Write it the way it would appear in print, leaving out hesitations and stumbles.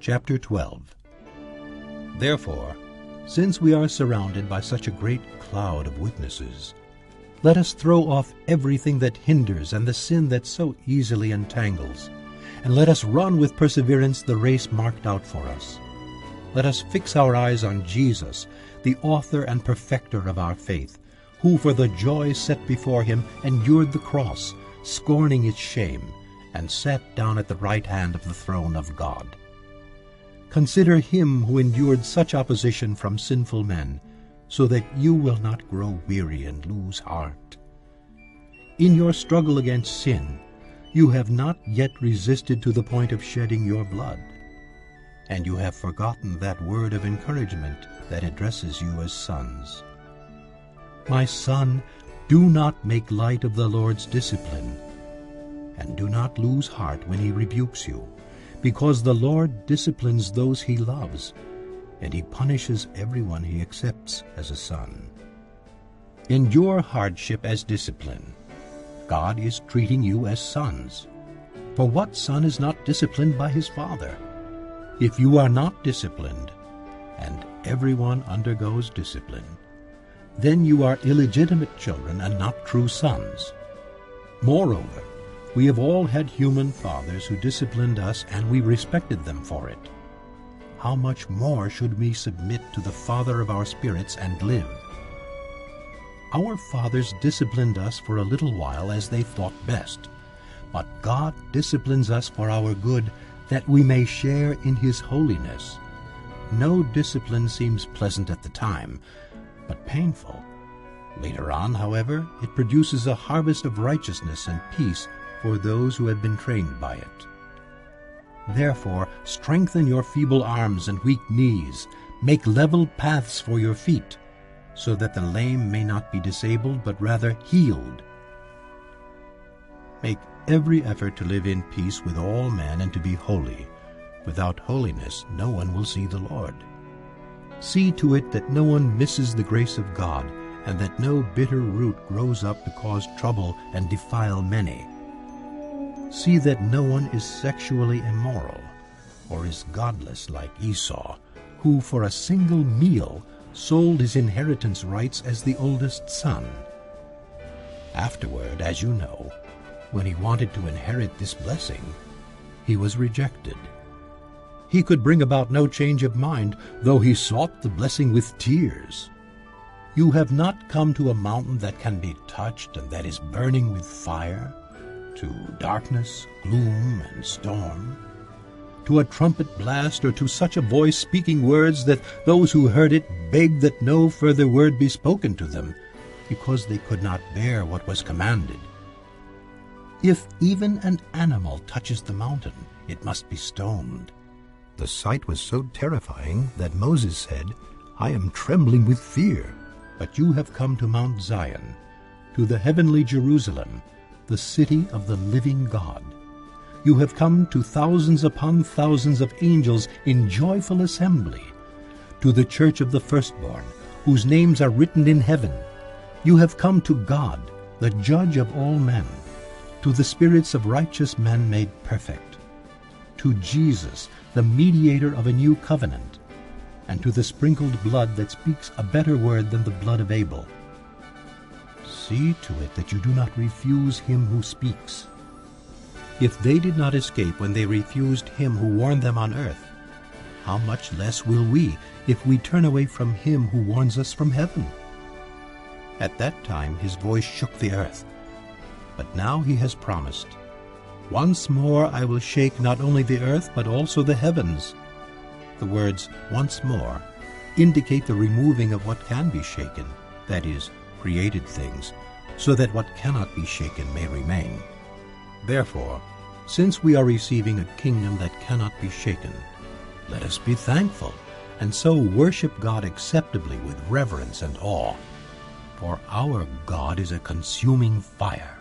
Chapter 12. Therefore, since we are surrounded by such a great cloud of witnesses, let us throw off everything that hinders and the sin that so easily entangles, and let us run with perseverance the race marked out for us. Let us fix our eyes on Jesus, the author and perfecter of our faith, who for the joy set before him endured the cross, scorning its shame, and sat down at the right hand of the throne of God. Consider him who endured such opposition from sinful men, so that you will not grow weary and lose heart. In your struggle against sin, you have not yet resisted to the point of shedding your blood, and you have forgotten that word of encouragement that addresses you as sons. My son, do not make light of the Lord's discipline, and do not lose heart when he rebukes you, because the Lord disciplines those he loves, and he punishes everyone he accepts as a son. Endure hardship as discipline. God is treating you as sons. For what son is not disciplined by his father? If you are not disciplined, and everyone undergoes discipline, then you are illegitimate children and not true sons. Moreover, we have all had human fathers who disciplined us, and we respected them for it. How much more should we submit to the Father of our spirits and live? Our fathers disciplined us for a little while as they thought best, but God disciplines us for our good, that we may share in his holiness. No discipline seems pleasant at the time, but painful. Later on, however, it produces a harvest of righteousness and peace for those who have been trained by it. Therefore, strengthen your feeble arms and weak knees. Make level paths for your feet, so that the lame may not be disabled, but rather healed. Make every effort to live in peace with all men and to be holy. Without holiness, no one will see the Lord. See to it that no one misses the grace of God, and that no bitter root grows up to cause trouble and defile many. See that no one is sexually immoral, or is godless like Esau, who for a single meal sold his inheritance rights as the oldest son. Afterward, as you know, when he wanted to inherit this blessing, he was rejected. He could bring about no change of mind, though he sought the blessing with tears. You have not come to a mountain that can be touched and that is burning with fire, to darkness, gloom, and storm, to a trumpet blast, or to such a voice speaking words that those who heard it begged that no further word be spoken to them, because they could not bear what was commanded. If even an animal touches the mountain, it must be stoned. The sight was so terrifying that Moses said, I am trembling with fear. But you have come to Mount Zion, to the heavenly Jerusalem, the city of the living God. You have come to thousands upon thousands of angels in joyful assembly, to the church of the firstborn, whose names are written in heaven. You have come to God, the judge of all men, to the spirits of righteous men made perfect, to Jesus, the mediator of a new covenant, and to the sprinkled blood that speaks a better word than the blood of Abel. See to it that you do not refuse him who speaks. If they did not escape when they refused him who warned them on earth, how much less will we if we turn away from him who warns us from heaven? At that time his voice shook the earth, but now he has promised, once more I will shake not only the earth but also the heavens. The words once more indicate the removing of what can be shaken, that is, created things, so that what cannot be shaken may remain. Therefore, since we are receiving a kingdom that cannot be shaken, let us be thankful, and so worship God acceptably with reverence and awe. For our God is a consuming fire.